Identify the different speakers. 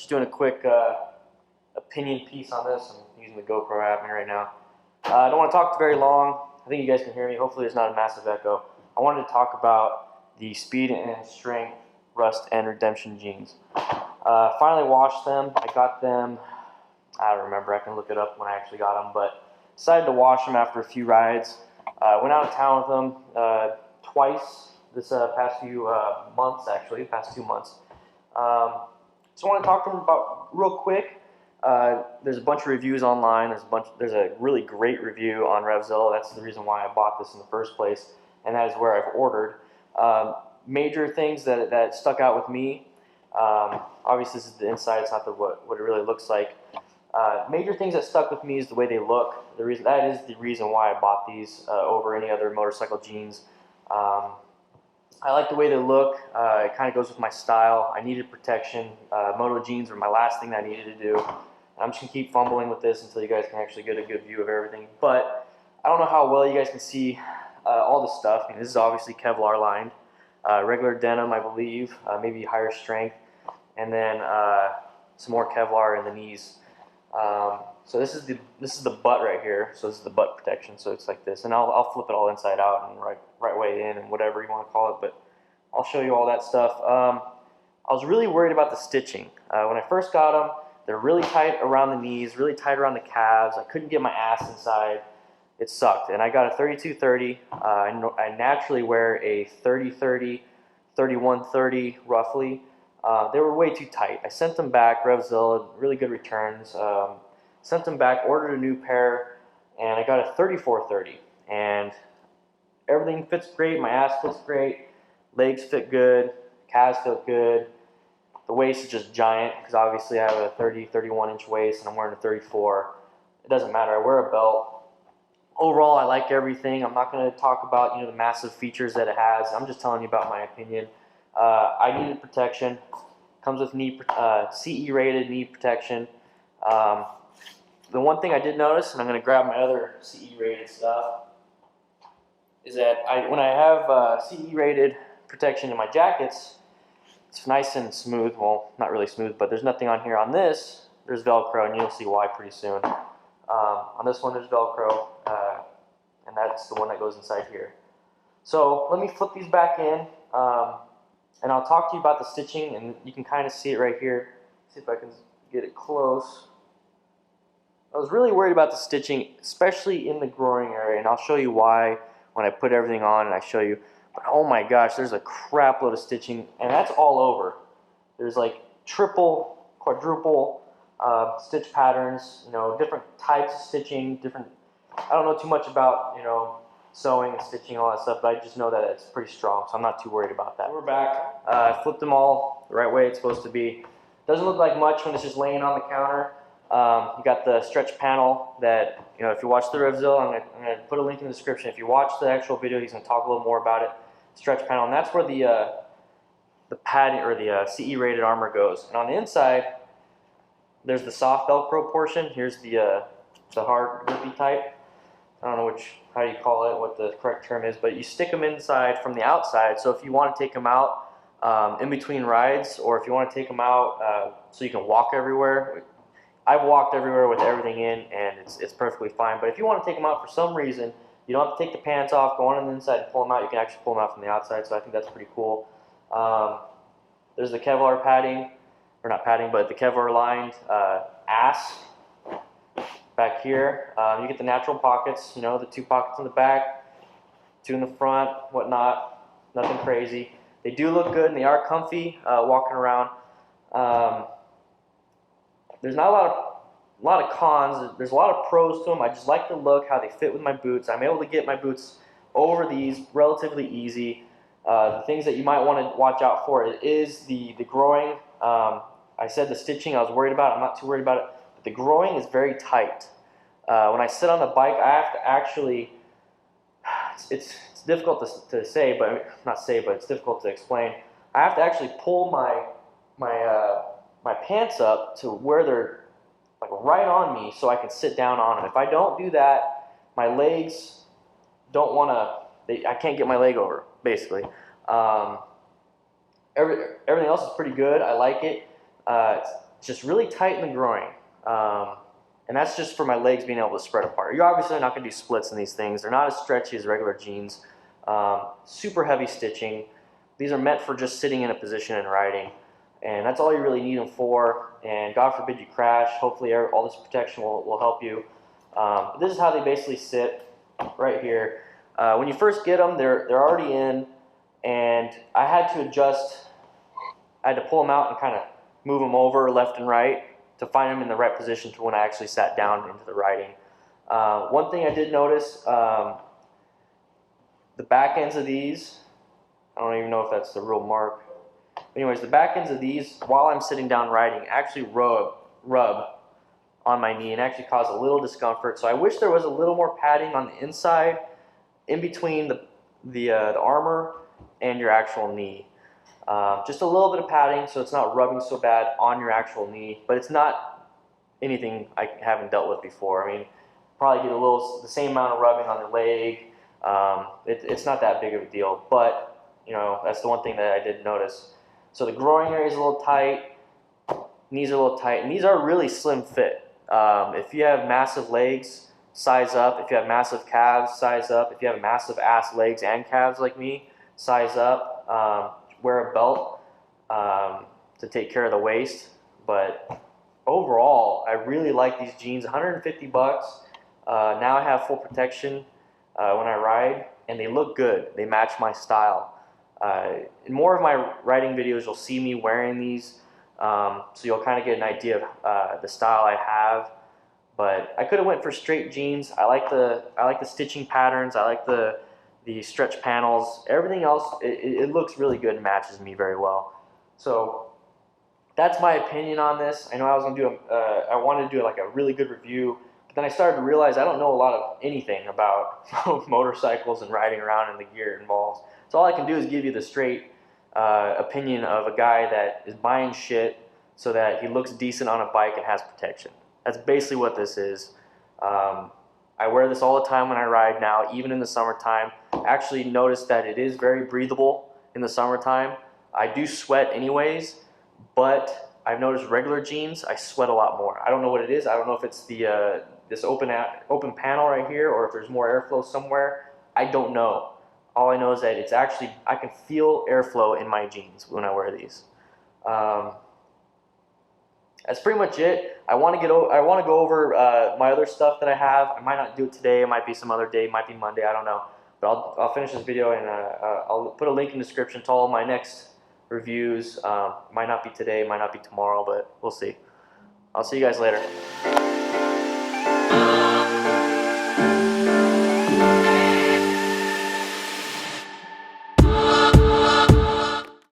Speaker 1: just doing a quick opinion piece on this. I'm using the GoPro I have me right now. I don't want to talk very long. I think you guys can hear me. Hopefully there's not a massive echo. I wanted to talk about the speed and strength rust and redemption jeans. Finally washed them. I got them, I don't remember, I can look it up when I actually got them, but decided to wash them after a few rides. Went out of town with them twice this past few months, actually, past 2 months. So I want to talk to them about real quick. There's a bunch of reviews online. There's a really great review on REVZILLA. That's the reason why I bought this in the first place, and that is where I've ordered. Major things that stuck out with me. Obviously, this is the inside. It's not what it really looks like. Major things that stuck with me is the way they look. That is the reason why I bought these over any other motorcycle jeans. I like the way they look. It kind of goes with my style. I needed protection. Moto jeans were my last thing that I needed to do. I'm just going to keep fumbling with this until you guys can actually get a good view of everything. But I don't know how well you guys can see all the stuff. I mean, this is obviously Kevlar lined. Regular denim, I believe, maybe higher strength. And then some more Kevlar in the knees. So this is the butt right here. So this is the butt protection. So it's like this, and I'll flip it all inside out and right way in and whatever you want to call it. But I'll show you all that stuff. I was really worried about the stitching when I first got them. They're really tight around the knees, really tight around the calves. I couldn't get my ass inside. It sucked. And I got a 32-30. I naturally wear a 30-30, 31-30 roughly. They were way too tight. I sent them back, REVZILLA, really good returns. Sent them back, ordered a new pair, and I got a 34-30. And everything fits great. My ass fits great. Legs fit good. Calves fit good. The waist is just giant because obviously I have a 30, 31 inch waist and I'm wearing a 34. It doesn't matter. I wear a belt. Overall, I like everything. I'm not going to talk about the massive features that it has. I'm just telling you about my opinion. I needed protection. Comes with CE rated knee protection. The one thing I did notice, and I'm going to grab my other CE rated stuff, is that when I have CE rated protection in my jackets, it's nice and smooth. Well, not really smooth, but there's nothing on here. On this, there's Velcro, and you'll see why pretty soon. On this one, there's Velcro, and that's the one that goes inside here. So let me flip these back in, and I'll talk to you about the stitching, and you can kind of see it right here. See if I can get it close. I was really worried about the stitching, especially in the groin area, and I'll show you why when I put everything on and I show you. But oh my gosh, there's a crap load of stitching, and that's all over. There's like triple, quadruple stitch patterns, different types of stitching, I don't know too much about, sewing and stitching and all that stuff, but I just know that it's pretty strong, so I'm not too worried about that. We're back. I flipped them all the right way it's supposed to be. Doesn't look like much when it's just laying on the counter. You got the stretch panel that, if you watch the REVZILLA, I'm going to put a link in the description. If you watch the actual video, he's going to talk a little more about it. Stretch panel, and that's where the padding or the CE rated armor goes. And on the inside, there's the soft Velcro portion. Here's the hard grippy type. I don't know how you call it, what the correct term is, but you stick them inside from the outside. So if you want to take them out in between rides, or if you want to take them out so you can walk everywhere, I've walked everywhere with everything in, and it's perfectly fine. But if you want to take them out for some reason, you don't have to take the pants off, go on the inside and pull them out. You can actually pull them out from the outside, so I think that's pretty cool. There's the Kevlar padding, or not padding, but the Kevlar lined ass back here. You get the natural pockets, the 2 pockets in the back, 2 in the front, whatnot. Nothing crazy. They do look good, and they are comfy walking around. There's not a lot of cons. There's a lot of pros to them. I just like the look, how they fit with my boots. I'm able to get my boots over these relatively easy. The things that you might want to watch out for is the groin. I said the stitching I was worried about. I'm not too worried about it. But the groin is very tight. When I sit on the bike, I have to actually, it's difficult to say, but it's difficult to explain. I have to actually pull my pants up to where they're like right on me so I can sit down on them. If I don't do that, my legs don't want to, I can't get my leg over, basically. Everything else is pretty good. I like it. it's just really tight in the groin. And that's just for my legs being able to spread apart. You're obviously not going to do splits in these things. They're not as stretchy as regular jeans. Super heavy stitching. These are meant for just sitting in a position and riding. And that's all you really need them for. And God forbid you crash. Hopefully all this protection will help you. But this is how they basically sit right here. When you first get them, they're already in. And I had to adjust. I had to pull them out and kind of move them over left and right to find them in the right position to when I actually sat down into the riding. One thing I did notice, the back ends of these, I don't even know if that's the real mark. Anyways, the back ends of these, while I'm sitting down riding, actually rub on my knee and actually cause a little discomfort. So I wish there was a little more padding on the inside, in between the armor and your actual knee. Just a little bit of padding so it's not rubbing so bad on your actual knee, but it's not anything I haven't dealt with before. I mean, probably get the same amount of rubbing on the leg. It's not that big of a deal, but you know, that's the one thing that I did notice. So the groin area is a little tight, knees are a little tight, and these are really slim fit. If you have massive legs, size up. If you have massive calves, size up. If you have massive ass legs and calves like me, size up. Wear a belt to take care of the waist. But overall, I really like these jeans. 150 bucks. Now I have full protection when I ride, and they look good. They match my style. In more of my riding videos, you'll see me wearing these, so you'll kind of get an idea of the style I have. But I could have went for straight jeans. I like the stitching patterns. I like the stretch panels. Everything else, it looks really good and matches me very well. So that's my opinion on this. I know I was gonna do I wanted to do like a really good review, but then I started to realize I don't know a lot of anything about motorcycles and riding around and the gear involved. So all I can do is give you the straight opinion of a guy that is buying shit so that he looks decent on a bike and has protection. That's basically what this is. I wear this all the time when I ride now, even in the summertime. Actually notice that it is very breathable in the summertime. I do sweat anyways, but I've noticed regular jeans, I sweat a lot more. I don't know what it is. I don't know if it's the this open panel right here or if there's more airflow somewhere. I don't know. All I know is that it's actually, I can feel airflow in my jeans when I wear these. That's pretty much it. I want to go over my other stuff that I have. I might not do it today. It might be some other day. It might be Monday. I don't know. But I'll finish this video and I'll put a link in the description to all my next reviews. Might not be today. Might not be tomorrow. But we'll see. I'll see you guys later.